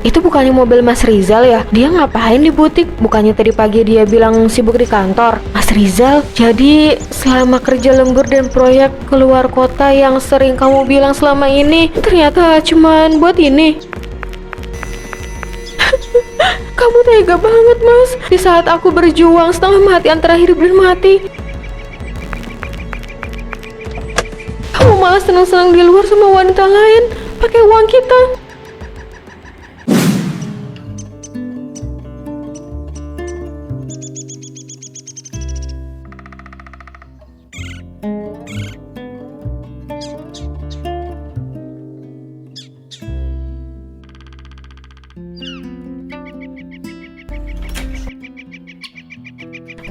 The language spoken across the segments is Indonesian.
Itu bukannya mobil Mas Rizal ya? Dia ngapain di butik? Bukannya tadi pagi dia bilang sibuk di kantor? Mas Rizal, jadi selama kerja lembur dan proyek keluar kota yang sering kamu bilang selama ini, ternyata cuman buat ini. Kamu tega banget, Mas. Di saat aku berjuang setengah mati antara hidup dan mati, kamu malah senang-senang di luar sama wanita lain pakai uang kita.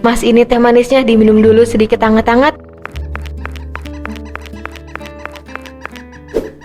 Mas, ini teh manisnya, diminum dulu sedikit hangat-hangat.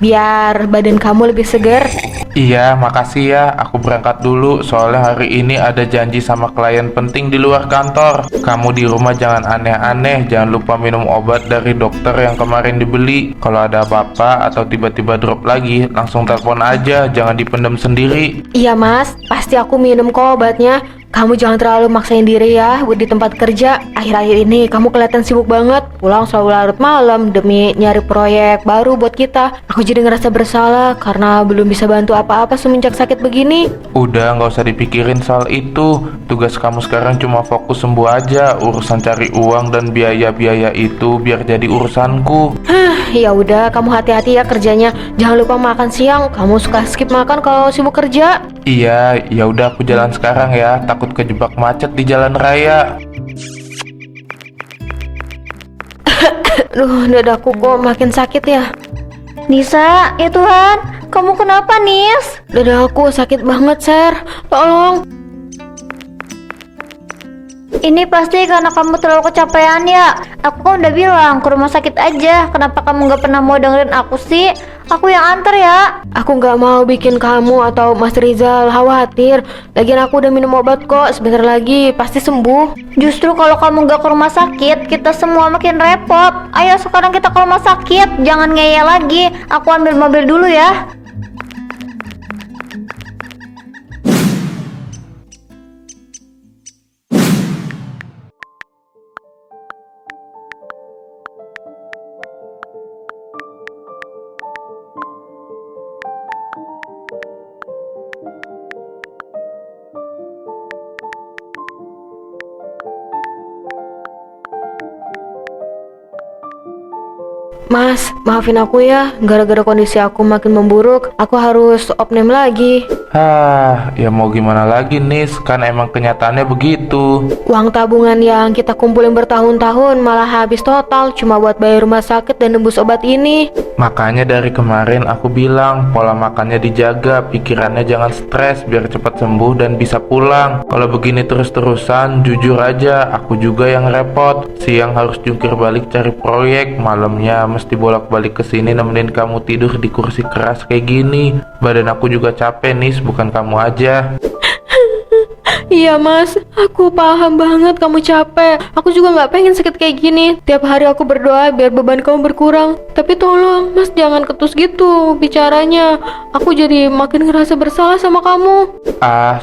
Biar badan kamu lebih segar. Iya, makasih ya. Aku berangkat dulu, soalnya hari ini ada janji sama klien penting di luar kantor. Kamu di rumah jangan aneh-aneh, jangan lupa minum obat dari dokter yang kemarin dibeli. Kalau ada apa-apa atau tiba-tiba drop lagi, langsung telepon aja, jangan dipendam sendiri. Iya Mas, pasti aku minum kok obatnya. Kamu jangan terlalu maksain diri ya buat di tempat kerja. Akhir-akhir ini kamu kelihatan sibuk banget. Pulang selalu larut malam demi nyari proyek baru buat kita. Aku jadi ngerasa bersalah karena belum bisa bantu apa-apa semenjak sakit begini. Udah, nggak usah dipikirin soal itu. Tugas kamu sekarang cuma fokus sembuh aja. Urusan cari uang dan biaya-biaya itu biar jadi urusanku. Ya udah, kamu hati-hati ya kerjanya. Jangan lupa makan siang. Kamu suka skip makan kalau sibuk kerja. Iya, ya udah aku jalan sekarang ya. Takut kejebak macet di jalan raya. Aduh, dadaku kok makin sakit ya. Nisa, ya Tuhan, kamu kenapa, Nis? Dadaku sakit banget, Sir. Tolong. Ini pasti karena kamu terlalu kecapean ya. Aku kan udah bilang ke rumah sakit aja. Kenapa kamu gak pernah mau dengerin aku sih? Aku yang antar ya. Aku nggak mau bikin kamu atau Mas Rizal khawatir. Lagian aku udah minum obat kok. Sebentar lagi pasti sembuh. Justru kalau kamu gak ke rumah sakit, kita semua makin repot. Ayo sekarang kita ke rumah sakit. Jangan ngeyel lagi. Aku ambil mobil dulu ya. Mas, maafin aku ya. Gara-gara kondisi aku makin memburuk, aku harus opname lagi. Ya mau gimana lagi Nis, kan emang kenyataannya begitu. Uang tabungan yang kita kumpulin bertahun-tahun malah habis total cuma buat bayar rumah sakit dan nembus obat ini. Makanya dari kemarin aku bilang pola makannya dijaga, pikirannya jangan stres biar cepat sembuh dan bisa pulang. Kalau begini terus-terusan, jujur aja aku juga yang repot. Siang harus jungkir balik cari proyek, malamnya mesti bolak-balik ke sini nemenin kamu tidur di kursi keras kayak gini. Badan aku juga capek Nis, bukan kamu aja. Iya Mas, aku paham banget kamu capek. Aku juga nggak pengen sakit kayak gini. Tiap hari aku berdoa biar beban kamu berkurang. Tapi tolong Mas, jangan ketus gitu bicaranya. Aku jadi makin ngerasa bersalah sama kamu.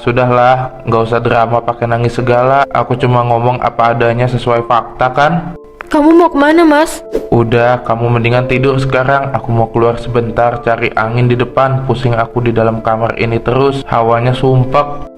Sudahlah, nggak usah drama pakai nangis segala. Aku cuma ngomong apa adanya sesuai fakta kan. Kamu mau kemana Mas? Udah, kamu mendingan tidur sekarang. Aku mau keluar sebentar cari angin di depan. Pusing aku di dalam kamar ini terus. Hawanya sumpek.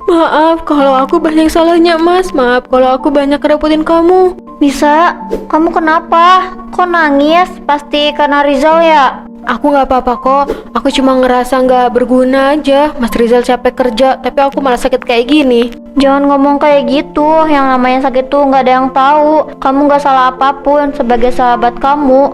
Maaf kalau aku banyak salahnya Mas. Maaf kalau aku banyak ngerepotin kamu. Nisa, kamu kenapa? Kok nangis? Pasti karena Rizal ya? Aku nggak apa-apa kok. Aku cuma ngerasa nggak berguna aja. Mas Rizal capek kerja, tapi aku malah sakit kayak gini. Jangan ngomong kayak gitu. Yang namanya sakit tuh nggak ada yang tahu. Kamu nggak salah apapun sebagai sahabat kamu.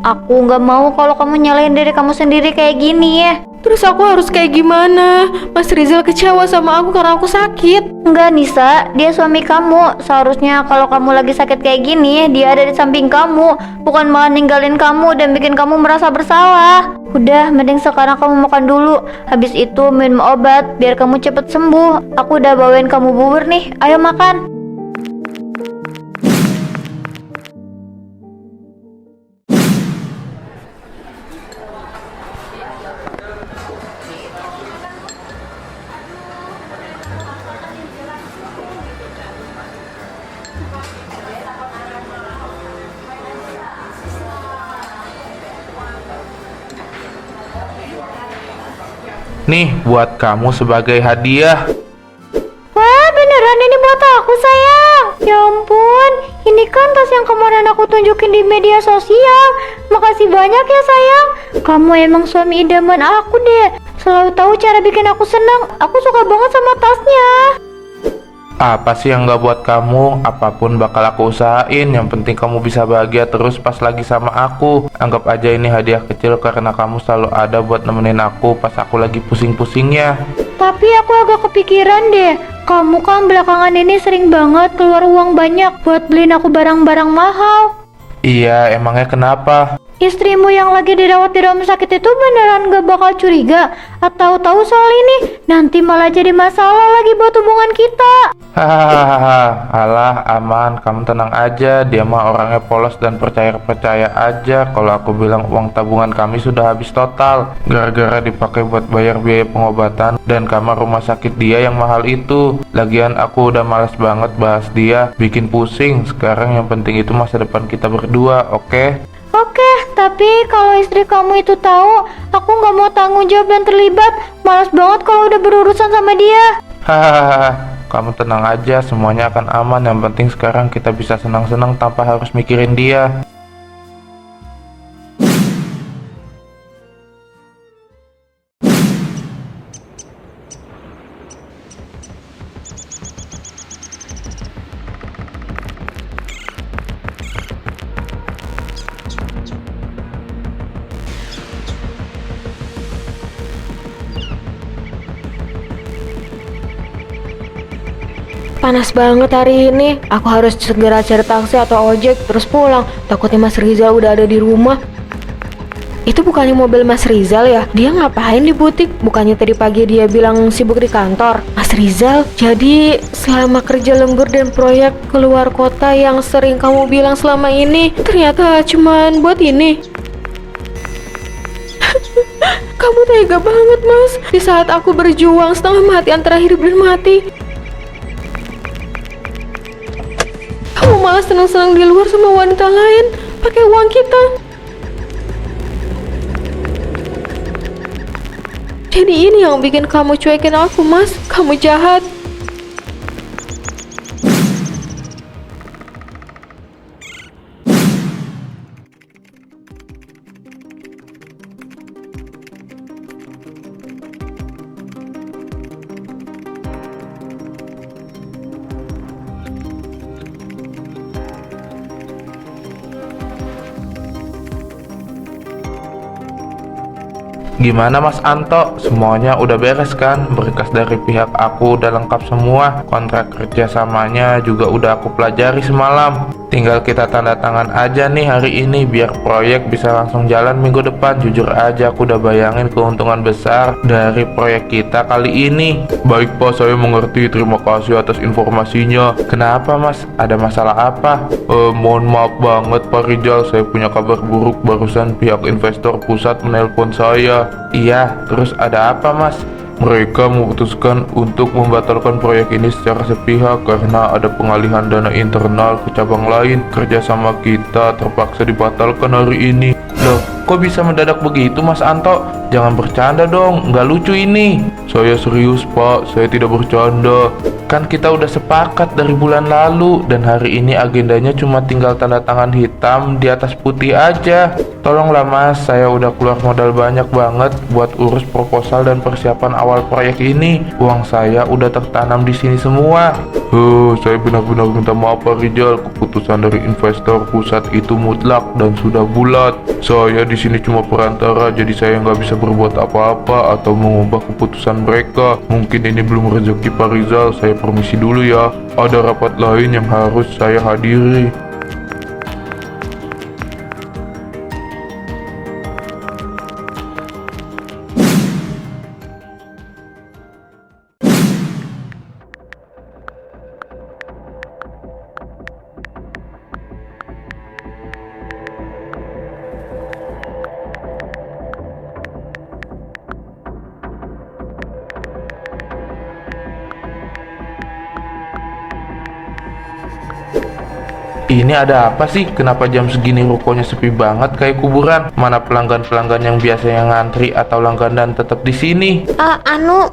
Aku nggak mau kalau kamu nyalahin diri kamu sendiri kayak gini ya. Terus aku harus kayak gimana? Mas Rizal kecewa sama aku karena aku sakit. Enggak Nisa, dia suami kamu. Seharusnya kalau kamu lagi sakit kayak gini, dia ada di samping kamu, bukan malah ninggalin kamu dan bikin kamu merasa bersalah. Udah, mending sekarang kamu makan dulu. Habis itu minum obat biar kamu cepet sembuh. Aku udah bawain kamu bubur nih. Ayo makan. Nih, buat kamu sebagai hadiah. Wah, beneran ini buat aku, sayang. Ya ampun, ini kan tas yang kemarin aku tunjukin di media sosial. Makasih banyak ya, sayang. Kamu emang suami idaman aku deh. Selalu tahu cara bikin aku senang. Aku suka banget sama tasnya. Apa sih yang gak buat kamu? Apapun bakal aku usahain. Yang penting kamu bisa bahagia terus pas lagi sama aku. Anggap aja ini hadiah kecil karena kamu selalu ada buat nemenin aku pas aku lagi pusing-pusingnya. Tapi aku agak kepikiran deh. Kamu kan belakangan ini sering banget keluar uang banyak buat beliin aku barang-barang mahal. Iya, emangnya kenapa? Istrimu yang lagi dirawat di rumah sakit itu beneran gak bakal curiga atau tahu soal ini? Nanti malah jadi masalah lagi buat hubungan kita. Hahaha, alah aman, kamu tenang aja. Dia mah orangnya polos dan percaya aja kalau aku bilang uang tabungan kami sudah habis total gara-gara dipakai buat bayar biaya pengobatan dan kamar rumah sakit dia yang mahal itu. Lagian aku udah males banget bahas dia, bikin pusing. Sekarang yang penting itu masa depan kita berdua, oke? Oke, tapi kalau istri kamu itu tahu, aku nggak mau tanggung jawab dan terlibat. Malas banget kalau udah berurusan sama dia. Hahaha, kamu tenang aja, semuanya akan aman. Yang penting sekarang kita bisa senang-senang tanpa harus mikirin dia. Panas banget hari ini. Aku harus segera cari taksi atau ojek terus pulang. Takutnya Mas Rizal udah ada di rumah. Itu bukannya mobil Mas Rizal ya? Dia ngapain di butik? Bukannya tadi pagi dia bilang sibuk di kantor. Mas Rizal, jadi selama kerja lembur dan proyek keluar kota yang sering kamu bilang selama ini, ternyata cuman buat ini. Kamu tega banget, Mas. Di saat aku berjuang setengah mati antara hidup dan mati, kamu malah senang-senang di luar sama wanita lain pakai uang kita. Jadi ini yang bikin kamu cuekin aku, Mas. Kamu jahat. Gimana Mas Anto? Semuanya udah beres kan? Berkas dari pihak aku udah lengkap semua. Kontrak kerjasamanya juga udah aku pelajari semalam. Tinggal kita tanda tangan aja nih hari ini biar proyek bisa langsung jalan minggu depan. Jujur aja aku udah bayangin keuntungan besar dari proyek kita kali ini. Baik Pak, saya mengerti. Terima kasih atas informasinya. Kenapa Mas? Ada masalah apa? Mohon maaf banget Pak Rizal, saya punya kabar buruk. Barusan pihak investor pusat menelpon saya. Iya, terus ada apa Mas? Mereka memutuskan untuk membatalkan proyek ini secara sepihak karena ada pengalihan dana internal ke cabang lain. Kerjasama kita terpaksa dibatalkan hari ini. Loh, kok bisa mendadak begitu Mas Anto? Jangan bercanda dong, nggak lucu ini. Saya serius Pak, saya tidak bercanda. Kan kita udah sepakat dari bulan lalu dan hari ini agendanya cuma tinggal tanda tangan hitam di atas putih aja. Tolonglah Mas, saya udah keluar modal banyak banget buat urus proposal dan persiapan awal proyek ini. Uang saya udah tertanam di sini semua. Saya benar-benar minta maaf Pak Rizal. Keputusan dari investor pusat itu mutlak dan sudah bulat. Saya di sini cuma perantara, jadi saya nggak bisa berbuat apa-apa atau mengubah keputusan mereka. Mungkin ini belum rezeki Pak Rizal. Saya permisi dulu ya. Ada rapat lain yang harus saya hadiri. Ini ada apa sih? Kenapa jam segini rukonya sepi banget kayak kuburan? Mana pelanggan-pelanggan yang biasanya ngantri atau langganan tetap di sini?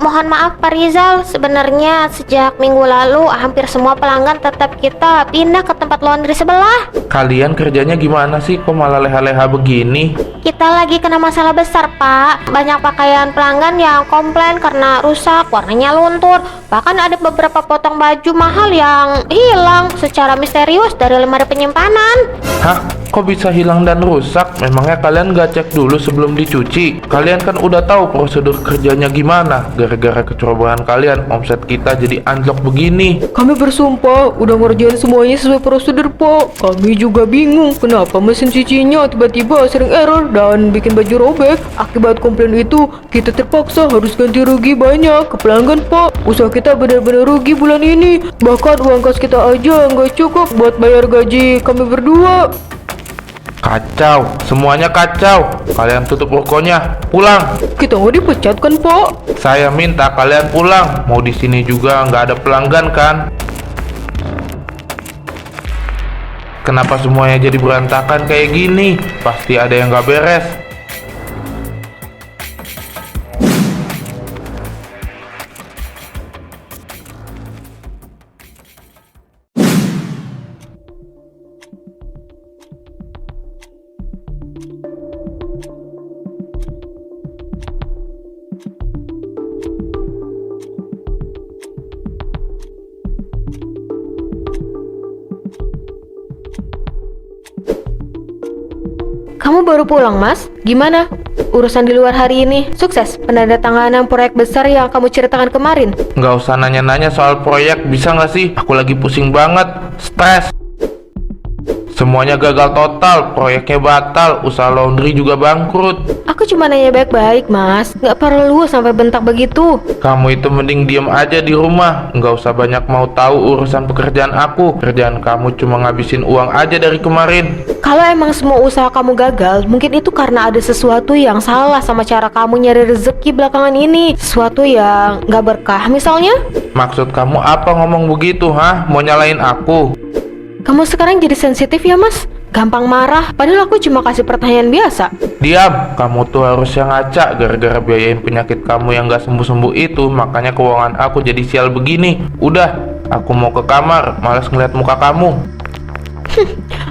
Mohon maaf Pak Rizal. Sebenarnya sejak minggu lalu hampir semua pelanggan tetap kita pindah ke tempat laundry sebelah. Kalian kerjanya gimana sih? Kok malah leha-leha begini? Kita lagi kena masalah besar, Pak. Banyak pakaian pelanggan yang komplain karena rusak, warnanya luntur. Bahkan ada beberapa potong baju mahal yang hilang secara misterius dari lemari penyimpanan. Hah? Kok bisa hilang dan rusak? Memangnya kalian gak cek dulu sebelum dicuci? Kalian kan udah tahu prosedur kerjanya gimana. Gara-gara kecerobohan kalian, omset kita jadi anjlok begini. Kami bersumpah udah ngerjain semuanya sesuai prosedur, Pak. Kami juga bingung kenapa mesin cucinya tiba-tiba sering error dan bikin baju robek. Akibat komplain itu, kita terpaksa harus ganti rugi banyak ke pelanggan, Pak. Usaha kita benar-benar rugi bulan ini. Bahkan uang kas kita aja nggak cukup buat bayar gaji kami berdua. Kacau, semuanya kacau. Kalian tutup rukonya, pulang. Kita nggak dipecat kan, Pak? Saya minta kalian pulang. Mau di sini juga nggak ada pelanggan kan? Kenapa semuanya jadi berantakan kayak gini? Pasti ada yang nggak beres. Kamu baru pulang, Mas? Gimana? Urusan di luar hari ini sukses penandatanganan proyek besar yang kamu ceritakan kemarin. Nggak usah nanya-nanya soal proyek, bisa nggak sih? Aku lagi pusing banget, stres. Semuanya gagal total, proyeknya batal, usaha laundry juga bangkrut. Aku cuma nanya baik-baik, Mas. Nggak perlu sampai bentak begitu. Kamu itu mending diem aja di rumah, nggak usah banyak mau tahu urusan pekerjaan aku. Kerjaan kamu cuma ngabisin uang aja dari kemarin. Kalau emang semua usaha kamu gagal, mungkin itu karena ada sesuatu yang salah sama cara kamu nyari rezeki belakangan ini. Sesuatu yang nggak berkah misalnya. Maksud kamu apa ngomong begitu, hah? Mau nyalain aku? Kamu sekarang jadi sensitif ya, Mas? Gampang marah, padahal aku cuma kasih pertanyaan biasa. Diam, kamu tuh harusnya ngaca. Gara-gara biayain penyakit kamu yang gak sembuh-sembuh itu, makanya keuangan aku jadi sial begini. Udah, aku mau ke kamar, malas ngeliat muka kamu.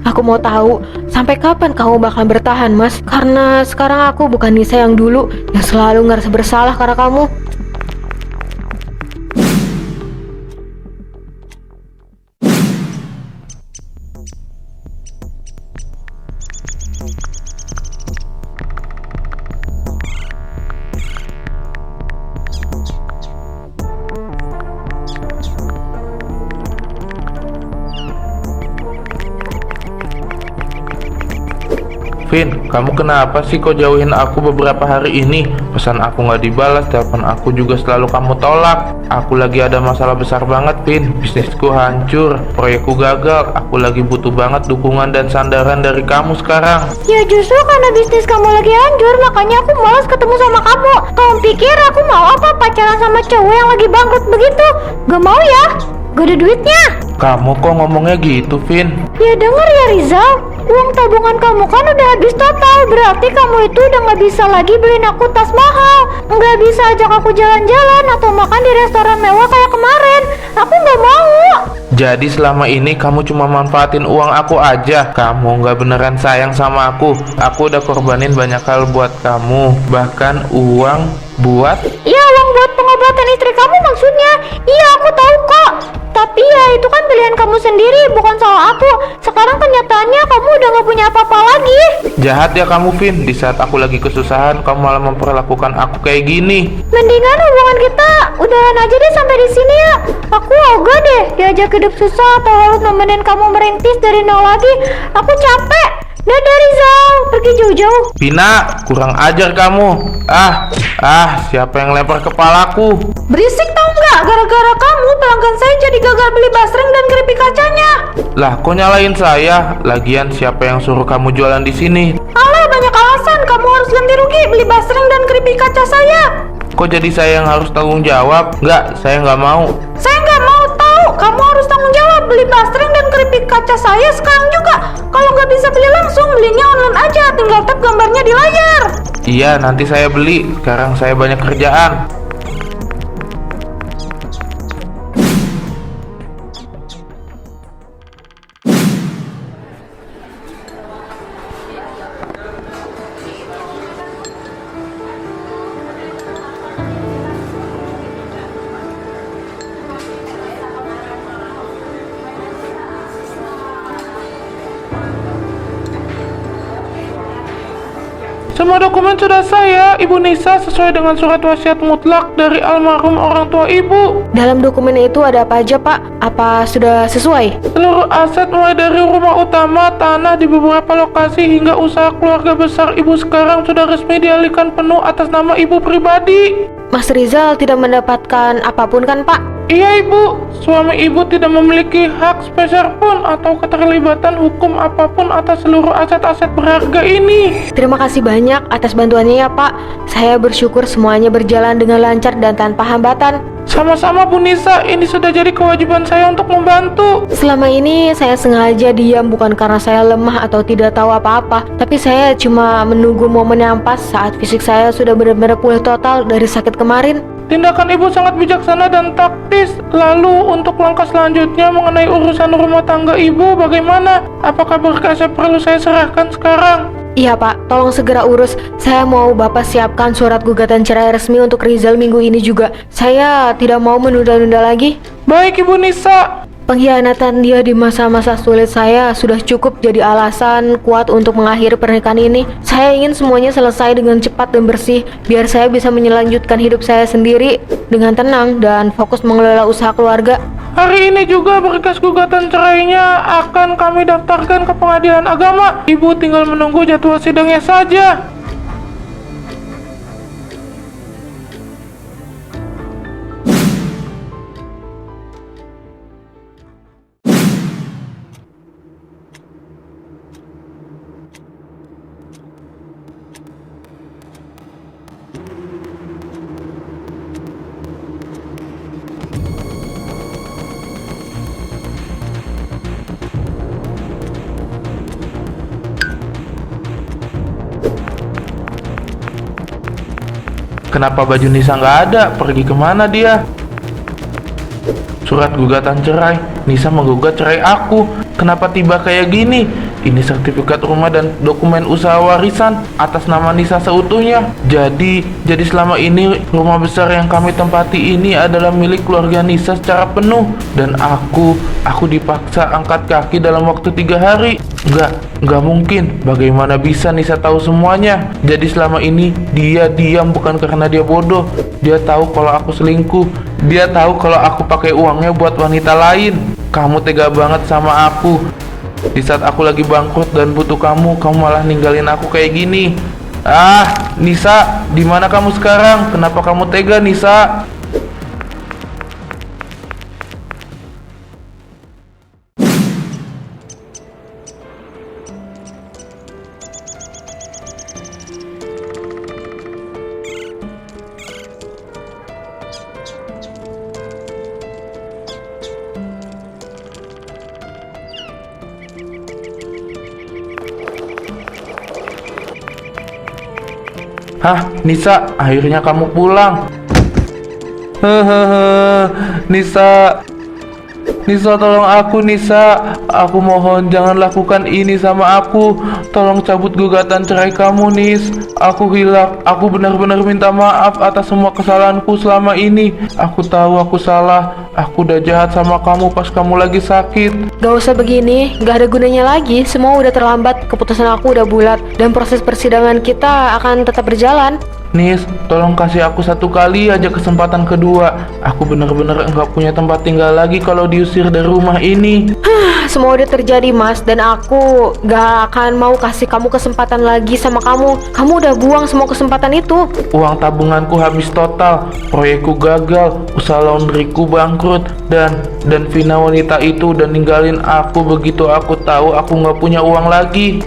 Aku mau tahu, sampai kapan kamu bakal bertahan, Mas? Karena sekarang aku bukan Nisa yang dulu, yang selalu ngerasa bersalah karena kamu. Vin, kamu kenapa sih kok jauhin aku beberapa hari ini? Pesan aku nggak dibalas, telepon aku juga selalu kamu tolak. Aku lagi ada masalah besar banget, Vin. Bisnisku hancur, proyekku gagal. Aku lagi butuh banget dukungan dan sandaran dari kamu sekarang. Ya justru karena bisnis kamu lagi hancur, makanya aku malas ketemu sama kamu. Kamu pikir aku mau apa pacaran sama cowok yang lagi bangkrut begitu? Gak mau ya? Gak ada duitnya. Kamu kok ngomongnya gitu, Vin? Ya denger ya Rizal, uang tabungan kamu kan udah habis total. Berarti kamu itu udah gak bisa lagi beliin aku tas mahal, nggak bisa ajak aku jalan-jalan atau makan di restoran mewah kayak kemarin. Aku nggak mau. Jadi selama ini kamu cuma manfaatin uang aku aja. Kamu nggak beneran sayang sama aku. Aku udah korbanin banyak hal buat kamu. Bahkan uang buat... Ya uang buat pengobatan istri kamu maksudnya. Iya aku tahu kok. Tapi ya itu kan pilihan kamu sendiri, bukan salah aku. Sekarang kenyataannya kamu udah gak punya apa-apa lagi. Jahat ya kamu, Vin. Di saat aku lagi kesusahan, kamu malah memperlakukan aku kayak gini. Mendingan hubungan kita udahan aja deh sampai di sini ya. Aku ogah deh diajak hidup susah atau harus nemenin kamu merintis dari nol lagi. Aku capek. Dadah Rizal, pergi jauh-jauh. Vina, kurang ajar kamu. Siapa yang lempar kepalaku? Berisik tau nggak? Gara-gara kamu pelanggan saya jadi gagal beli basreng dan keripik kacanya. Lah, kok nyalain saya? Lagian siapa yang suruh kamu jualan di sini? Alah, banyak alasan. Kamu harus ganti rugi beli basreng dan keripik kaca saya. Kok jadi saya yang harus tanggung jawab? Nggak, saya nggak mau. Saya nggak mau tahu kamu harus tanggung jawab. Beli plastering dan keripik kaca saya sekarang juga. Kalau nggak bisa beli langsung, belinya online aja. Tinggal tap gambarnya di layar. Iya, nanti saya beli. Sekarang saya banyak kerjaan. Semua dokumen sudah saya, Ibu Nisa, sesuai dengan surat wasiat mutlak dari almarhum orang tua Ibu. Dalam dokumen itu ada apa aja, Pak? Apa sudah sesuai? Seluruh aset mulai dari rumah utama, tanah di beberapa lokasi hingga usaha keluarga besar Ibu sekarang sudah resmi dialihkan penuh atas nama Ibu pribadi. Mas Rizal tidak mendapatkan apapun kan, Pak? Iya, Ibu, suami Ibu tidak memiliki hak spesial pun atau keterlibatan hukum apapun atas seluruh aset-aset berharga ini. Terima kasih banyak atas bantuannya ya, Pak. Saya bersyukur semuanya berjalan dengan lancar dan tanpa hambatan. Sama-sama, Bu Nisa, ini sudah jadi kewajiban saya untuk membantu. Selama ini saya sengaja diam bukan karena saya lemah atau tidak tahu apa-apa, tapi saya cuma menunggu momen yang pas saat fisik saya sudah benar-benar pulih total dari sakit kemarin. Tindakan Ibu sangat bijaksana dan taktis. Lalu untuk langkah selanjutnya mengenai urusan rumah tangga Ibu bagaimana? Apakah berkasnya perlu saya serahkan sekarang? Iya, Pak, tolong segera urus. Saya mau Bapak siapkan surat gugatan cerai resmi untuk Rizal minggu ini juga. Saya tidak mau menunda-nunda lagi. Baik, Ibu Nisa. Pengkhianatan dia di masa-masa sulit saya sudah cukup jadi alasan kuat untuk mengakhiri pernikahan ini. Saya ingin semuanya selesai dengan cepat dan bersih, biar saya bisa melanjutkan hidup saya sendiri dengan tenang dan fokus mengelola usaha keluarga. Hari ini juga berkas gugatan cerainya akan kami daftarkan ke pengadilan agama. Ibu tinggal menunggu jadwal sidangnya saja. Kenapa baju Nisa nggak ada? Pergi kemana dia? Surat gugatan cerai. Nisa menggugat cerai aku. Kenapa tiba kayak gini? Ini sertifikat rumah dan dokumen usaha warisan atas nama Nisa seutuhnya. Jadi selama ini rumah besar yang kami tempati ini adalah milik keluarga Nisa secara penuh. Dan aku dipaksa angkat kaki dalam waktu 3 hari. Nggak mungkin. Bagaimana bisa Nisa tahu semuanya? Jadi selama ini dia diam bukan karena dia bodoh. Dia tahu kalau aku selingkuh. Dia tahu kalau aku pakai uangnya buat wanita lain. Kamu tega banget sama aku. Di saat aku lagi bangkrut dan butuh kamu malah ninggalin aku kayak gini. Nisa, di mana kamu sekarang? Kenapa kamu tega, Nisa? Nisa, akhirnya kamu pulang. Nisa, tolong aku, Nisa. Aku mohon jangan lakukan ini sama aku. Tolong cabut gugatan cerai kamu, Nis. Aku hilaf. Aku benar-benar minta maaf atas semua kesalahanku selama ini. Aku tahu aku salah. Aku udah jahat sama kamu pas kamu lagi sakit. Gak usah begini, gak ada gunanya lagi. Semua udah terlambat, keputusan aku udah bulat, dan proses persidangan kita akan tetap berjalan. Nis, tolong kasih aku satu kali aja kesempatan kedua. Aku benar-benar nggak punya tempat tinggal lagi kalau diusir dari rumah ini. Semua udah terjadi, Mas, dan aku gak akan mau kasih kamu kesempatan lagi sama kamu. Kamu udah buang semua kesempatan itu. Uang tabunganku habis total, proyekku gagal, usaha laundryku bangkrut, dan Vina wanita itu udah ninggalin aku begitu aku tahu aku nggak punya uang lagi.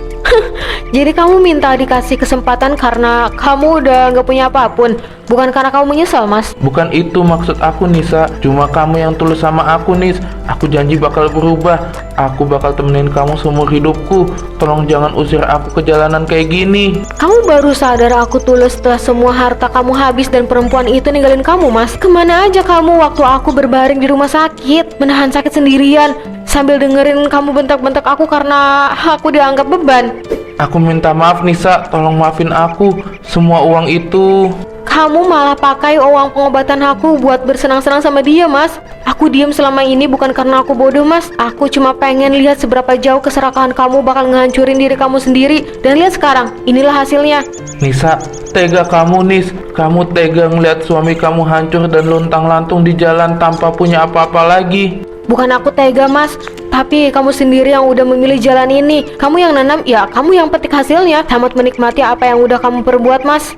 Jadi kamu minta dikasih kesempatan karena kamu udah nggak punya apapun, bukan karena kamu menyesal, Mas. Bukan itu maksud aku, Nisa. Cuma kamu yang tulus sama aku, Nis. Aku janji bakal berubah. Aku bakal temenin kamu seumur hidupku. Tolong jangan usir aku ke jalanan kayak gini. Kamu baru sadar aku tulus setelah semua harta kamu habis dan perempuan itu ninggalin kamu, Mas. Kemana aja kamu waktu aku berbaring di rumah sakit, menahan sakit sendirian, sambil dengerin kamu bentak-bentak aku karena aku dianggap beban. Aku minta maaf, Nisa. Tolong maafin aku. Semua uang itu... Kamu malah pakai uang pengobatan aku buat bersenang-senang sama dia, Mas. Aku diam selama ini bukan karena aku bodoh, Mas. Aku cuma pengen lihat seberapa jauh keserakahan kamu bakal ngehancurin diri kamu sendiri. Dan lihat sekarang, inilah hasilnya. Nisa, tega kamu, Nis. Kamu tega ngeliat suami kamu hancur dan luntang-lantung di jalan tanpa punya apa-apa lagi. Bukan aku tega, Mas, tapi kamu sendiri yang udah memilih jalan ini. Kamu yang nanam, ya kamu yang petik hasilnya. Selamat menikmati apa yang udah kamu perbuat, Mas.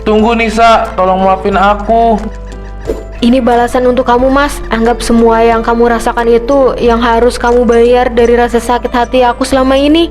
Tunggu, Nisa. Tolong maafin aku. Ini balasan untuk kamu, Mas. Anggap semua yang kamu rasakan itu yang harus kamu bayar dari rasa sakit hati aku selama ini.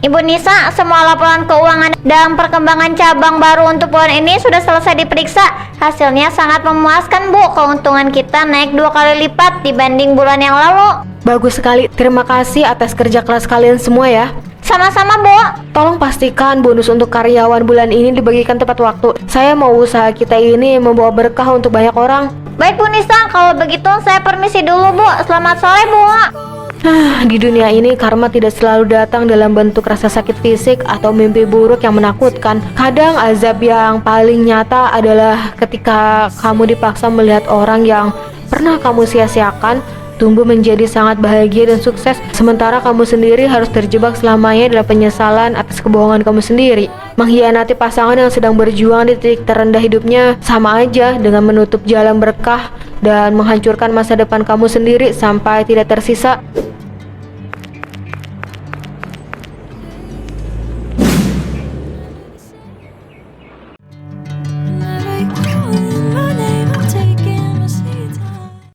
Ibu Nisa, semua laporan keuangan dan perkembangan cabang baru untuk bulan ini sudah selesai diperiksa. Hasilnya sangat memuaskan, Bu. Keuntungan kita naik 2 kali lipat dibanding bulan yang lalu. Bagus sekali. Terima kasih atas kerja keras kalian semua ya. Sama-sama, Bu. Tolong pastikan bonus untuk karyawan bulan ini dibagikan tepat waktu. Saya mau usaha kita ini membawa berkah untuk banyak orang. Baik, Bu Nisa. Kalau begitu saya permisi dulu, Bu. Selamat sore, Bu. Di dunia ini karma tidak selalu datang dalam bentuk rasa sakit fisik atau mimpi buruk yang menakutkan. Kadang azab yang paling nyata adalah ketika kamu dipaksa melihat orang yang pernah kamu sia-siakan tumbuh menjadi sangat bahagia dan sukses, sementara kamu sendiri harus terjebak selamanya dalam penyesalan atas kebohongan kamu sendiri. Mengkhianati pasangan yang sedang berjuang di titik terendah hidupnya sama aja dengan menutup jalan berkah dan menghancurkan masa depan kamu sendiri sampai tidak tersisa.